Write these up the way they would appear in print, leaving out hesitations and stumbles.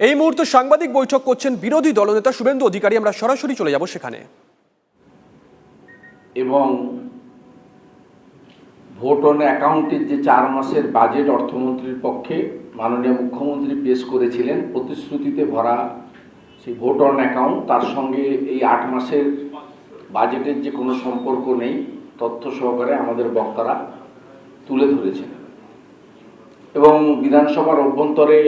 এই মুহূর্তে সাংবাদিক বৈঠক করছেন বিরোধী দলনেতা শুভেন্দু অধিকারী। আমরা সরাসরি চলে যাব সেখানে। এবং ভোট অন অ্যাকাউন্টের যে 4 মাসের বাজেট অর্থমন্ত্রীর পক্ষে মাননীয় মুখ্যমন্ত্রী পেশ করেছিলেন, প্রতিশ্রুতিতে ভরা সেই ভোট অন অ্যাকাউন্ট, তার সঙ্গে এই 8 মাসের বাজেটের যে কোনো সম্পর্ক নেই তথ্য সহকারে আমাদের বক্তারা তুলে ধরেছেন। এবং বিধানসভার অভ্যন্তরে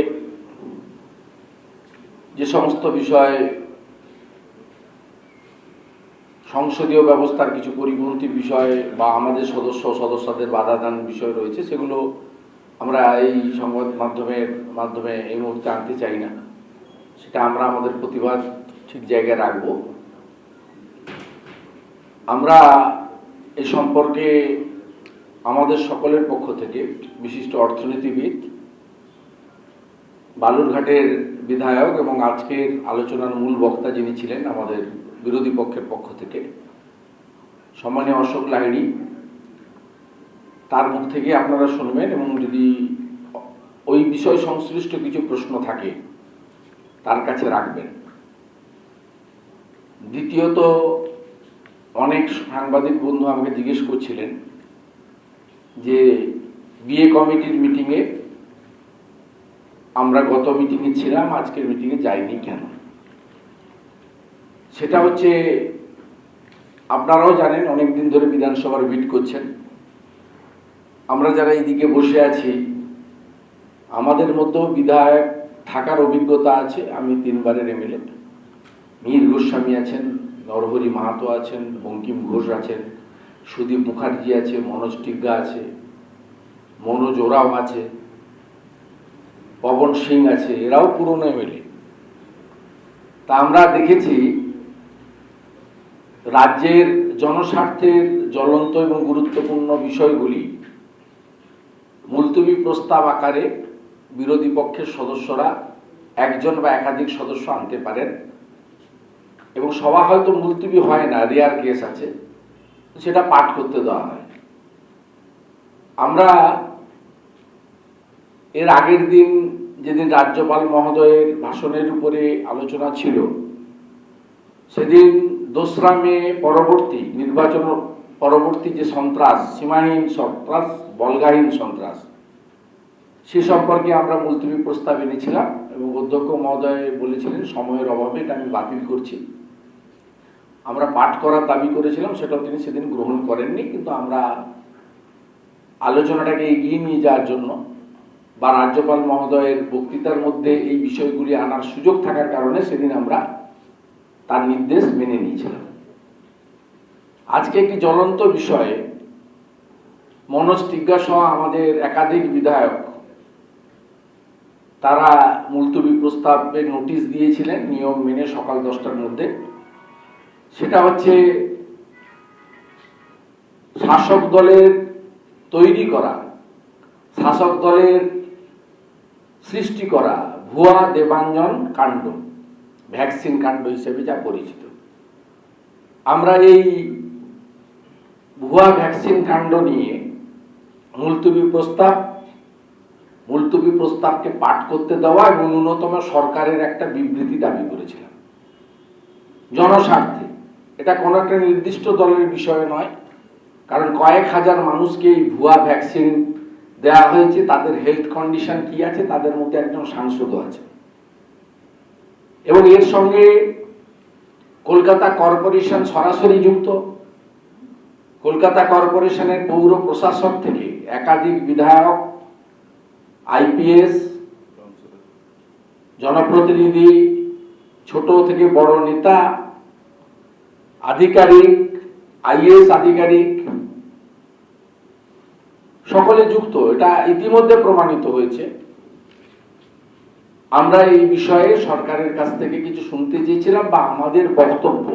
যে সমস্ত বিষয় সংসদীয় ব্যবস্থার কিছু পরিপন্থী বিষয় বা আমাদের সদস্যদের বাধাদান বিষয় রয়েছে, সেগুলো আমরা এই সংবাদ মাধ্যমে এই মুহূর্তে আনতে চাই না। সেটা আমরা আমাদের প্রতিবাদ ঠিক জায়গায় রাখব। আমরা এই সম্পর্কে আমাদের সকলের পক্ষ থেকে বিশিষ্ট অর্থনীতিবিদ, বালুরঘাটের বিধায়ক এবং আজকের আলোচনার মূল বক্তা যিনি ছিলেন আমাদের বিরোধী পক্ষের পক্ষ থেকে সম্মানীয় অশোক লাহিড়ী, তার মুখ থেকে আপনারা শুনবেন এবং যদি ওই বিষয় সংশ্লিষ্ট কিছু প্রশ্ন থাকে তার কাছে রাখবেন। দ্বিতীয়ত, অনেক সাংবাদিক বন্ধু আমাকে জিজ্ঞেস করছিলেন যে বিএ কমিটির মিটিংয়ে আমরা গত মিটিংয়ে ছিলাম, আজকের মিটিংয়ে যাইনি কেন। সেটা হচ্ছে, আপনারাও জানেন অনেক দিন ধরে বিধানসভার ভিট করছেন। আমরা যারা এইদিকে বসে আছি আমাদের মধ্যেও বিধায়ক থাকার অভিজ্ঞতা আছে। আমি 3 বারের এমএলএ। মীর গোস্বামী আছেন, নরহরি মাহাতো আছেন, বঙ্কিম ঘোষ আছেন, সুদীপ মুখার্জি আছে, মনোজ টিগ্গা আছে, মনোজ ওরাও আছে, পবন সিং আছে, এরাও পুরনো এমএলএ। তা আমরা দেখেছি রাজ্যের জনস্বার্থের জ্বলন্ত এবং গুরুত্বপূর্ণ বিষয়গুলি মুলতবি প্রস্তাব আকারে বিরোধী পক্ষের সদস্যরা একজন বা একাধিক সদস্য আনতে পারেন এবং সভা হয়তো মুলতবি হয় না, রেয়ার কেস আছে, সেটা পাঠ করতে দেওয়া হয়। আমরা এর আগের দিন, যেদিন রাজ্যপাল মহোদয়ের ভাষণের উপরে আলোচনা ছিল, সেদিন 2রা মে পরবর্তী নির্বাচন পরবর্তী যে সন্ত্রাস, সীমাহীন সন্ত্রাস, বলগাহীন সন্ত্রাস, সে সম্পর্কে আমরা মুলতবি প্রস্তাব এনেছিলাম এবং অধ্যক্ষ মহোদয় বলেছিলেন সময়ের অভাবে এটা আমি বাতিল করছি। আমরা পাঠ করার দাবি করেছিলাম, সেটাও তিনি সেদিন গ্রহণ করেননি। কিন্তু আমরা আলোচনাটাকে এগিয়ে নিয়ে যাওয়ার জন্য বা রাজ্যপাল মহোদয়ের বক্তৃতার মধ্যে এই বিষয়গুলি আনার সুযোগ থাকার কারণে সেদিন আমরা তার নির্দেশ মেনে নিয়েছিলাম। আজকে একটি জ্বলন্ত বিষয়ে মনোজ টিগ্গা সহ আমাদের একাধিক বিধায়ক তারা মুলতবি প্রস্তাবের নোটিশ দিয়েছিলেন নিয়ম মেনে সকাল 10টার মধ্যে। সেটা হচ্ছে শাসক দলের তৈরি করা, শাসক দলের সৃষ্টি করা ভুয়া দেবাঞ্জন কাণ্ড, ভ্যাকসিন কাণ্ড হিসেবে যা পরিচিত। আমরা এই ভুয়া ভ্যাকসিন কাণ্ড নিয়ে মুলতবি প্রস্তাবকে পাঠ করতে দেওয়া এবং ন্যূনতম সরকারের একটা বিবৃতি দাবি করেছিলাম জনস্বার্থে। এটা কোনো একটা নির্দিষ্ট দলের বিষয় নয়, কারণ কয়েক হাজার মানুষকে এই ভুয়া ভ্যাকসিন দেওয়া হয়েছে, তাদের হেলথ কন্ডিশন কি আছে, তাদের মধ্যে একজন সাংসদও আছে। এবং এর সঙ্গে কলকাতা কর্পোরেশন সরাসরি যুক্ত। কলকাতা কর্পোরেশনের পৌর প্রশাসক থেকে একাধিক বিধায়ক, আইপিএস, জনপ্রতিনিধি, ছোট থেকে বড় নেতা, আধিকারিক, আইএএস আধিকারিক সকলে যুক্ত। এটা ইতিমধ্যে প্রমাণিত হয়েছে। আমরা এই বিষয়ে সরকারের কাছ থেকে কিছু শুনতে চেয়েছিলাম বা আমাদের বক্তব্য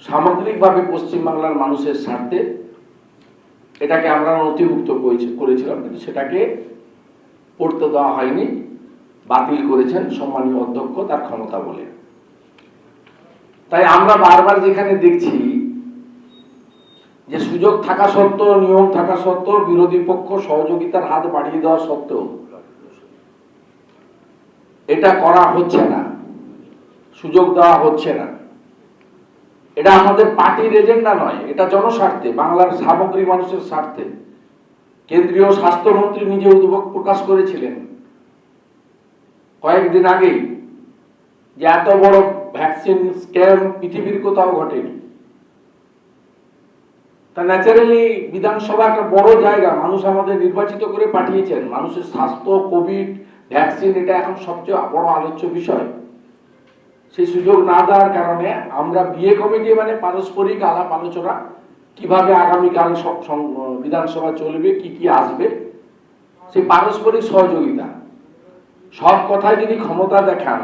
সামগ্রিকভাবে পশ্চিমবাংলার মানুষের স্বার্থে এটাকে আমরা নথিভুক্ত করেছিলাম, কিন্তু সেটাকে পড়তে দেওয়া হয়নি, বাতিল করেছেন সম্মানীয় অধ্যক্ষ তার ক্ষমতা বলে। তাই আমরা বারবার যেখানে দেখছি যে সুযোগ থাকা সত্ত্বেও, নিয়ম থাকা সত্ত্বেও, বিরোধী পক্ষ সহযোগিতার হাত বাড়িয়ে দেওয়া সত্ত্বেও এটা করা হচ্ছে না, সুযোগ দেওয়া হচ্ছে না। এটা আমাদের পার্টির এজেন্ডা নয়, এটা জনস্বার্থে, বাংলার সামগ্রিক মানুষের স্বার্থে। কেন্দ্রীয় স্বাস্থ্যমন্ত্রী নিজে উদ্বেগ প্রকাশ করেছিলেন কয়েকদিন আগেই যে এত বড় ভ্যাকসিন স্ক্যাম পৃথিবীর কোথাও ঘটেনি। তা ন্যাচারালি বিধানসভা একটা বড় জায়গা, মানুষ আমাদের নির্বাচিত করে পাঠিয়েছেন, মানুষের স্বাস্থ্য, কোভিড, ভ্যাকসিন এটা এখন সবচেয়ে বড় আলোচ্য বিষয়। সেই সুযোগ না দেওয়ার কারণে আমরা বিএ কমিটি মানে পারস্পরিক আলাপ আলোচনা, কিভাবে আগামীকাল বিধানসভা চলবে, কি কি আসবে, সেই পারস্পরিক সহযোগিতা, সব কথায় যদি ক্ষমতা দেখান,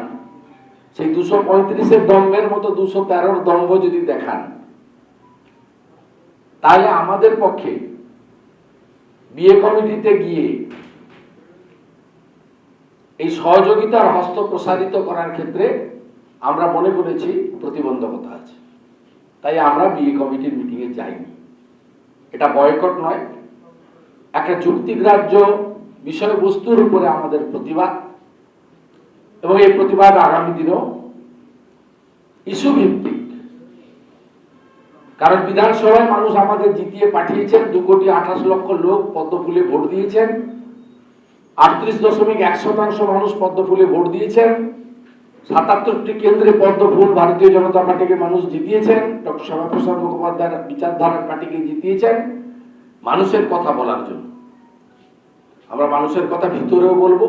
সেই 235-এর দম্ভের মতো 213-র দম্ভ যদি দেখান, তাহলে আমাদের পক্ষে বিএ কমিটিতে গিয়ে এই সহযোগিতার হস্ত প্রসারিত করার ক্ষেত্রে আমরা মনে করেছি প্রতিবন্ধকতা আছে, তাই আমরা বিএ কমিটির মিটিংয়ে যাইনি। এটা বয়কট নয়, একটা যুক্তিগ্রাহ্য বিষয়বস্তুর উপরে আমাদের প্রতিবাদ, এবং এই প্রতিবাদ আগামী দিনেও ইস্যু ভিত্তিক। কারণ বিধানসভায় মানুষ আমাদের জিতিয়ে পাঠিয়েছেন, 2,28,00,000 লোক পদ্মফুলে ভোট দিয়েছেন, 38.1% মানুষ পদ্মফুলে ভোট দিয়েছেন, 77টি কেন্দ্রে পদ্মফুল ভারতীয় জনতা পার্টিকে মানুষ জিতিয়েছেন, ডক্টর শ্যামাপ্রসাদ মুখোপাধ্যায়ের বিচারধারার পার্টিকে জিতিয়েছেন মানুষের কথা বলার জন্য। আমরা মানুষের কথা ভিতরেও বলবো,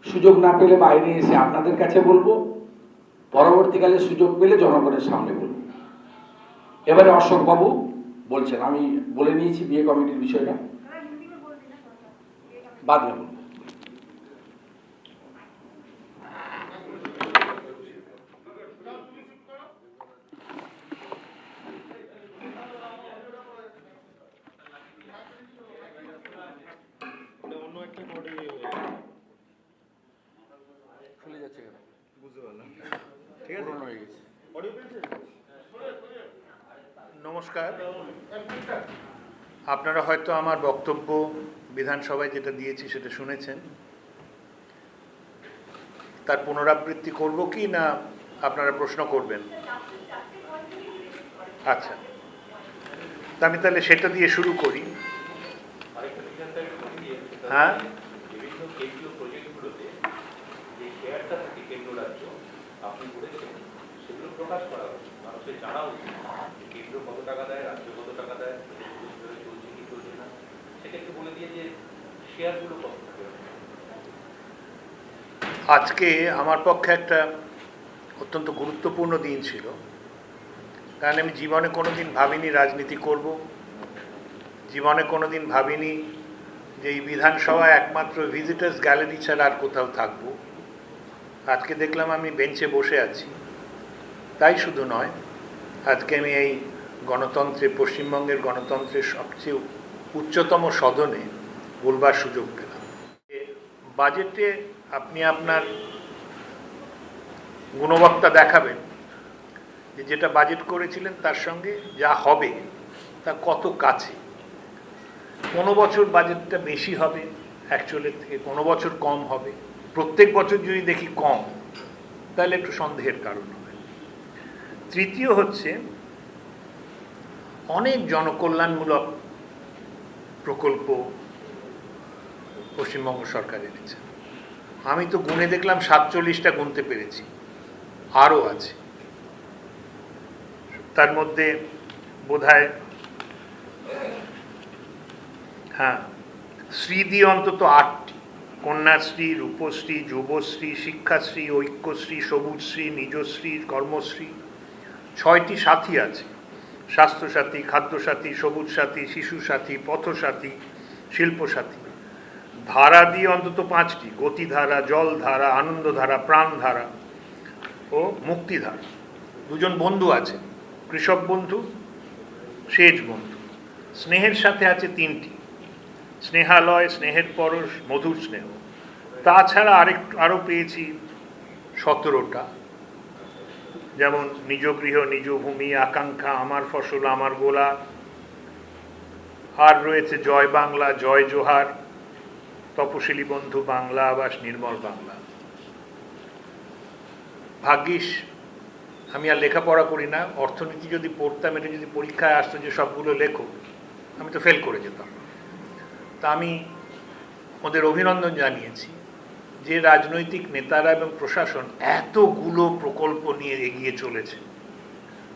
সুযোগ না পেলে বাইরে এসে আপনাদের কাছে বলবো, পরবর্তীকালে সুযোগ পেলে জনগণের সামনে বলবো। এবারে অশোক বাবু বলছেন, আমি বলে নিয়েছি বিএ কমিটির বিষয়টা, বাদ নেব। খুলে যাচ্ছে কেন বুঝতে পারলাম, ঠিক আছে, হয়ে গেছে। নমস্কার। আপনারা হয়তো আমার বক্তব্য বিধানসভায় যেটা দিয়েছি সেটা শুনেছেন। তার পুনরাবৃত্তি করব কি না আপনারা প্রশ্ন করবেন? আচ্ছা, তা আমি তাহলে সেটা দিয়ে শুরু করি। হ্যাঁ, বিভিন্ন কেন্দ্রীয় প্রজেক্টগুলোতে যে শেয়ারটা থাকে কেন্দ্র রাজ্য আপনি করেছেন, সেগুলো প্রকাশ করা উচিত, মানুষের জানা উচিত কেন্দ্র কত টাকা দেয়, রাজ্য কত টাকা দেয়, চলছে কি চলছে না, সেটা একটু বলে দিয়ে যে শেয়ারগুলো কত থাকে। আজকে আমার পক্ষে একটা অত্যন্ত গুরুত্বপূর্ণ দিন ছিল, কারণ আমি জীবনে কোনোদিন ভাবিনি রাজনীতি করব, জীবনে কোনোদিন ভাবিনি যে এই বিধানসভায় একমাত্র ভিজিটার্স গ্যালারি ছাড়া আর কোথাও থাকব। আজকে দেখলাম আমি বেঞ্চে বসে আছি। তাই শুধু নয়, আজকে আমি এই গণতন্ত্রে, পশ্চিমবঙ্গের গণতন্ত্রের সবচেয়ে উচ্চতম সদনে বলবার সুযোগ পেলাম। বাজেটে আপনি আপনার গুণবত্তা দেখাবেন যে যেটা বাজেট করেছিলেন তার সঙ্গে যা হবে তা কত কাছে। কোনো বছর বাজেটটা বেশি হবে অ্যাকচুয়ালের থেকে, কোনো বছর কম হবে। প্রত্যেক বছর যদি দেখি কম, তাহলে একটু সন্দেহের কারণ হবে। তৃতীয় হচ্ছে, অনেক জনকল্যাণমূলক প্রকল্প পশ্চিমবঙ্গ সরকার এনেছে। আমি তো গুনে দেখলাম 47টা গুনতে পেরেছি, আরও আছে। তার মধ্যে বোধহয় শ্রী দিয়ে অন্তত 8টি, কন্যাশ্রী, রূপশ্রী, যুবশ্রী, শিক্ষাশ্রী, ঐক্যশ্রী, সবুজশ্রী, নিজশ্রী, কর্মশ্রী। 6টি সাথী আছে, স্বাস্থ্যসাথী, খাদ্যসাথী, সবুজ সাথী, শিশু সাথী, পথসাথী, শিল্পসাথী। ধারা দিয়ে অন্তত 5টি, গতিধারা, জলধারা, আনন্দধারা, প্রাণধারা ও মুক্তিধারা। 2জন বন্ধু আছে, কৃষক বন্ধু, সেচ বন্ধু। স্নেহের সাথে আছে 3টি, স্নেহালয়, স্নেহের পরশ, মধুর স্নেহ। তাছাড়া আরও পেয়েছি 17টা, যেমন নিজ গৃহ, নিজ ভূমি, আকাঙ্ক্ষা, আমার ফসল, আমার গোলা। আর রয়েছে জয় বাংলা, জয় জোহার, তপশিলি বন্ধু, বাংলা আবাস, নির্মল বাংলা। ভাগ্যিস আমি আর লেখাপড়া করি না, অর্থনীতি যদি পড়তাম, এটা যদি পরীক্ষায় আসতো যে সবগুলো লেখো, আমি তো ফেল করে যেতাম। তা আমি ওদের অভিনন্দন জানিয়েছি যে রাজনৈতিক নেতারা এবং প্রশাসন এতগুলো প্রকল্প নিয়ে এগিয়ে চলেছে।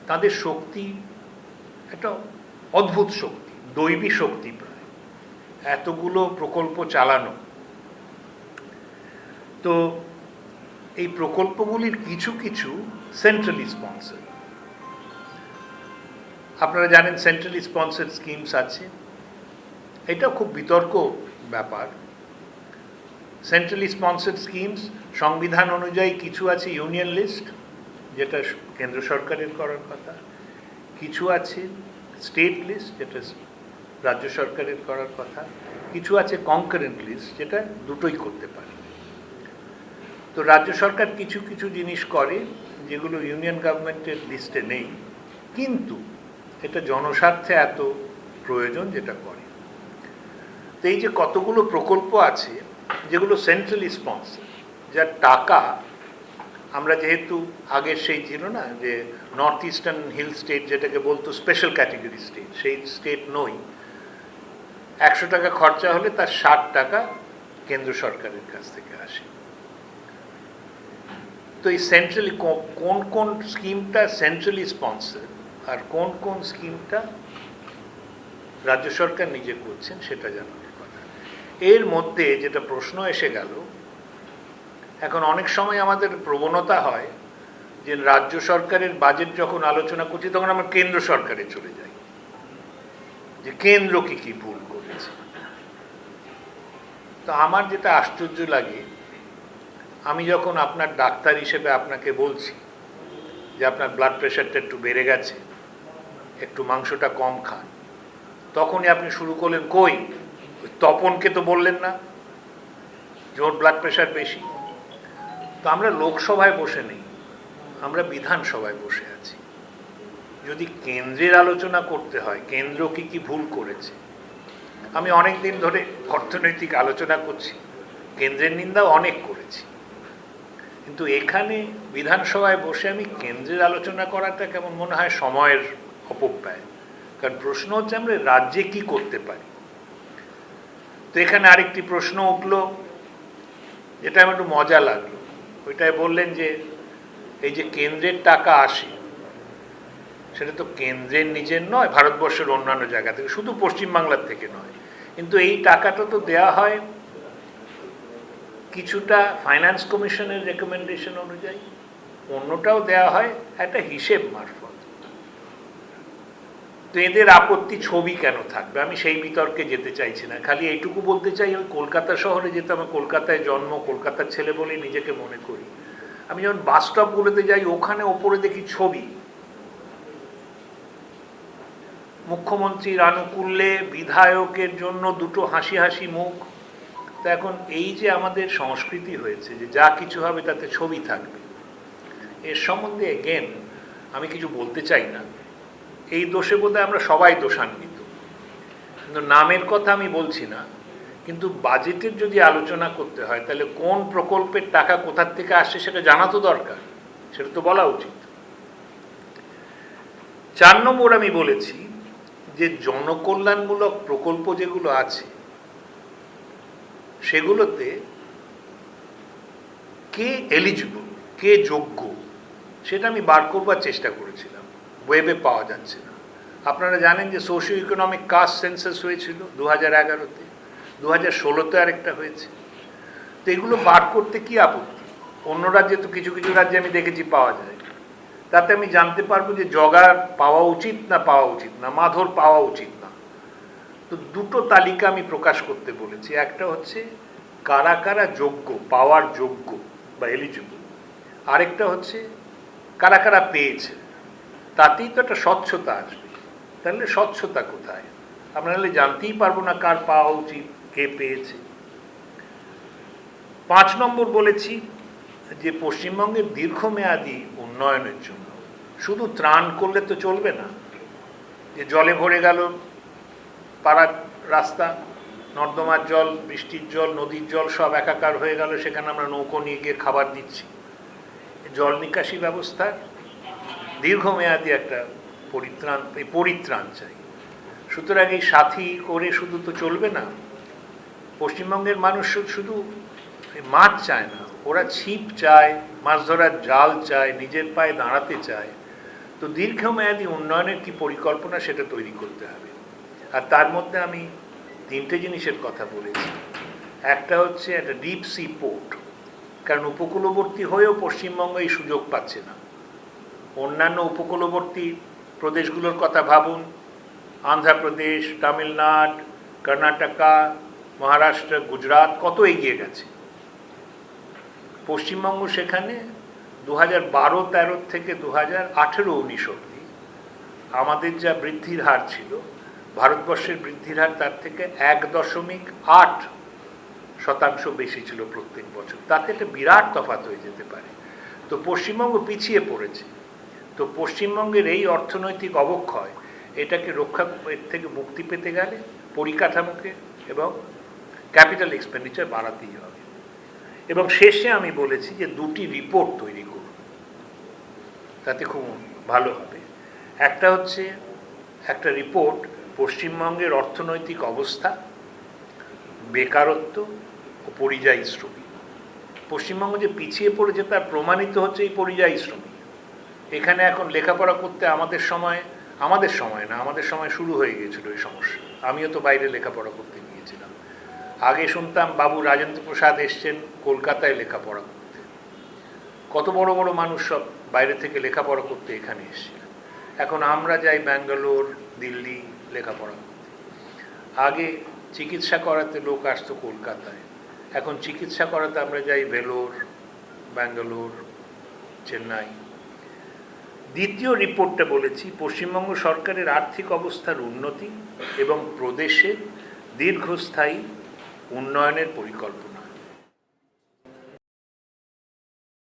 তাদের শক্তি একটা অদ্ভুত শক্তি, দৈবী শক্তি প্রায়, এতগুলো প্রকল্প চালানো। তো এই প্রকল্পগুলির কিছু কিছু সেন্ট্রালি স্পন্সর। আপনারা জানেন সেন্ট্রালি স্পন্সর স্কিমস আছে, এটা খুব বিতর্ক ব্যাপার। সেন্ট্রালি স্পন্সর স্কিমস সংবিধান অনুযায়ী কিছু আছে ইউনিয়ন লিস্ট, যেটা কেন্দ্র সরকারের করার কথা, কিছু আছে স্টেট লিস্ট, যেটা রাজ্য সরকারের করার কথা, কিছু আছে কনকারেন্ট লিস্ট, যেটা দুটোই করতে পারে। তো রাজ্য সরকার কিছু কিছু জিনিস করে যেগুলো ইউনিয়ন গভর্নমেন্টের লিস্টে নেই, কিন্তু এটা জনস্বার্থে এত প্রয়োজন যেটা করে। তো এই যে কতগুলো প্রকল্প আছে যেগুলো সেন্ট্রালি স্পন্সর, যার টাকা আমরা যেহেতু আগের সেই ছিল না যে নর্থ ইস্টার্ন হিল স্টেট যেটাকে বলতো স্পেশাল ক্যাটেগরি স্টেট, সেই স্টেট নই। 100 টাকা খরচা হলে তার 60 টাকা কেন্দ্র সরকারের কাছ থেকে আসে। তো এই সেন্ট্রালি কোন কোন স্কিমটা সেন্ট্রালি স্পন্সর আর কোন কোন স্কিমটা রাজ্য সরকার নিজে করছেন সেটা জানানোর কথা। এর মধ্যে যেটা প্রশ্ন এসে গেল, এখন অনেক সময় আমাদের প্রবণতা হয় যে রাজ্য সরকারের বাজেট যখন আলোচনা করছি তখন আমরা কেন্দ্র সরকারে চলে যাই, যে কেন্দ্র কি কি ভুল করেছে। তো আমার যেটা আশ্চর্য লাগে, আমি যখন আপনার ডাক্তার হিসেবে আপনাকে বলছি যে আপনার ব্লাড প্রেশারটা একটু বেড়ে গেছে, একটু মাংসটা কম খান, তখনই আপনি শুরু করলেন কই ওই তপনকে তো বললেন না যে ওর ব্লাড প্রেশার বেশি। তো আমরা লোকসভায় বসে নেই, আমরা বিধানসভায় বসে আছি। যদি কেন্দ্রের আলোচনা করতে হয় কেন্দ্র কি কি ভুল করেছে, আমি অনেক দিন ধরে অর্থনৈতিক আলোচনা করছি, কেন্দ্রের নিন্দাও অনেক করেছি, কিন্তু এখানে বিধানসভায় বসে আমি কেন্দ্রের আলোচনা করাটা কেমন মনে হয় সময়ের অপব্যয়। কারণ প্রশ্ন হচ্ছে আমরা রাজ্যে কি করতে পারি। তো এখানে আরেকটি প্রশ্ন উঠলো যেটা আমার একটু মজা লাগলো, ওইটাই বললেন যে এই যে কেন্দ্রের টাকা আসে সেটা তো কেন্দ্রের নিজের নয়, ভারতবর্ষের অন্যান্য জায়গা থেকে, শুধু পশ্চিমবাংলার থেকে নয়, কিন্তু এই টাকাটা তো দেয়া হয় কিছুটা ফাইন্যান্স কমিশনের রেকমেন্ডেশন অনুযায়ী, অন্যটাও দেয়া হয় একটা হিসেব মারফত। তো এদের আপত্তি ছবি কেন থাকবে, আমি সেই বিতর্কে যেতে চাইছি না। খালি এইটুকু বলতে চাই, আমি কলকাতা শহরে যেতাম, আমি কলকাতায় জন্ম, কলকাতার ছেলে বলেই নিজেকে মনে করি। আমি যখন বাস স্টপগুলোতে যাই ওখানে ওপরে দেখি ছবি মুখ্যমন্ত্রীর আনুকূল্যে বিধায়কের জন্য দুটো হাসি হাসি মুখ। তো এখন এই যে আমাদের সংস্কৃতি হয়েছে যে যা কিছু হবে তাতে ছবি থাকবে, এর সম্বন্ধে এগেন আমি কিছু বলতে চাই না। এই দোষে বোধহয় আমরা সবাই দোষান্বিত, কিন্তু নামের কথা আমি বলছি না। কিন্তু বাজেটের যদি আলোচনা করতে হয় তাহলে কোন প্রকল্পের টাকা কোথার থেকে আসছে সেটা জানা তো দরকার, সেটা তো বলা উচিত। 4 নম্বর আমি বলেছি যে জনকল্যাণমূলক প্রকল্প যেগুলো আছে সেগুলোতে কে এলিজিবল, কে যোগ্য, সেটা আমি বার করবার চেষ্টা করেছিলাম, ওয়েবে পাওয়া যাচ্ছে না। আপনারা জানেন যে সোশিও ইকোনমিক কাস্ট সেন্সাস হয়েছিল 2011-তে, 2016-তে আরেকটা হয়েছে। তো এগুলো বার করতে কি আপত্তি? অন্য রাজ্যে তো কিছু কিছু রাজ্যে আমি দেখেছি পাওয়া যায়। তাতে আমি জানতে পারবো যে জগার পাওয়া উচিত না পাওয়া উচিত না, মাধুর পাওয়া উচিত না। তো দুটো তালিকা আমি প্রকাশ করতে বলেছি, একটা হচ্ছে কারা কারা যোগ্য, পাওয়ার যোগ্য বা এলিজিবল, আরেকটা হচ্ছে কারা কারা পেয়েছে। তাতেই তো একটা স্বচ্ছতা আসবে। তাহলে স্বচ্ছতা কোথায়? আমরা নাহলে জানতেই পারবো না কার পাওয়া উচিত, কে পেয়েছে। 5 নম্বর বলেছি যে পশ্চিমবঙ্গের দীর্ঘমেয়াদী উন্নয়নের জন্য শুধু ত্রাণ করলে তো চলবে না। যে জলে ভরে গেল পাড়ার রাস্তা, নর্দমার জল, বৃষ্টির জল, নদীর জল সব একাকার হয়ে গেল, সেখানে আমরা নৌকো নিয়ে গিয়ে খাবার দিচ্ছি। জল নিকাশি ব্যবস্থার দীর্ঘমেয়াদী একটা পরিত্রাণ চাই। সুতরাং এই সাথী করে শুধু তো চলবে না। পশ্চিমবঙ্গের মানুষ শুধু মাছ চায় না, ওরা ছিপ চায়, মাছ ধরার জাল চায়, নিজের পায়ে দাঁড়াতে চায়। তো দীর্ঘমেয়াদী উন্নয়নের কি পরিকল্পনা সেটা তৈরি করতে হবে। আর তার মধ্যে আমি 3টে জিনিসের কথা বলেছি। একটা হচ্ছে একটা ডিপ সি পোর্ট, কারণ উপকূলবর্তী হয়েও পশ্চিমবঙ্গ এই সুযোগ পাচ্ছে না। অন্যান্য উপকূলবর্তী প্রদেশগুলোর কথা ভাবুন, অন্ধ্রপ্রদেশ, তামিলনাড়ু, কর্ণাটকা, মহারাষ্ট্র, গুজরাট কত এগিয়ে গেছে। পশ্চিমবঙ্গ সেখানে 2012-13 থেকে 2018-19 অবধি আমাদের যা বৃদ্ধির হার ছিল, ভারতবর্ষের বৃদ্ধির হার তার থেকে 1.8% বেশি ছিল প্রত্যেক বছর। তাতে একটা বিরাট তফাৎ হয়ে যেতে পারে। তো পশ্চিমবঙ্গ পিছিয়ে পড়েছে। তো পশ্চিমবঙ্গের এই অর্থনৈতিক অবক্ষয়, এটাকে এর থেকে মুক্তি পেতে গেলে পরিকাঠামোকে এবং ক্যাপিটাল এক্সপেন্ডিচার বাড়াতেই হবে। এবং শেষে আমি বলেছি যে 2টি রিপোর্ট তৈরি করুন, তাতে খুব ভালো হবে। একটা হচ্ছে একটা রিপোর্ট পশ্চিমবঙ্গের অর্থনৈতিক অবস্থা, বেকারত্ব ও পরিযায়ী শ্রমিক। পশ্চিমবঙ্গ যে পিছিয়ে পড়েছে তার প্রমাণিত হচ্ছে এই পরিযায়ী শ্রমিক। এখানে এখন লেখাপড়া করতে আমাদের সময় শুরু হয়ে গিয়েছিল এই সমস্যা। আমিও তো বাইরে লেখাপড়া করতে গিয়েছিলাম। আগে শুনতাম বাবু রাজেন্দ্র প্রসাদ এসছেন কলকাতায় লেখাপড়া করতে। কত বড় বড় মানুষ সব বাইরে থেকে লেখাপড়া করতে এখানে এসেছিলেন। এখন আমরা যাই ব্যাঙ্গালোর, দিল্লি লেখাপড়া করতে। আগে চিকিৎসা করাতে লোক আসতো কলকাতায়, এখন চিকিৎসা করাতে আমরা যাই ভেলোর, ব্যাঙ্গালোর, চেন্নাই। দ্বিতীয় রিপোর্টটা বলেছি পশ্চিমবঙ্গ সরকারের আর্থিক অবস্থার উন্নতি এবং প্রদেশের দীর্ঘস্থায়ী উন্নয়নের পরিকল্পনা।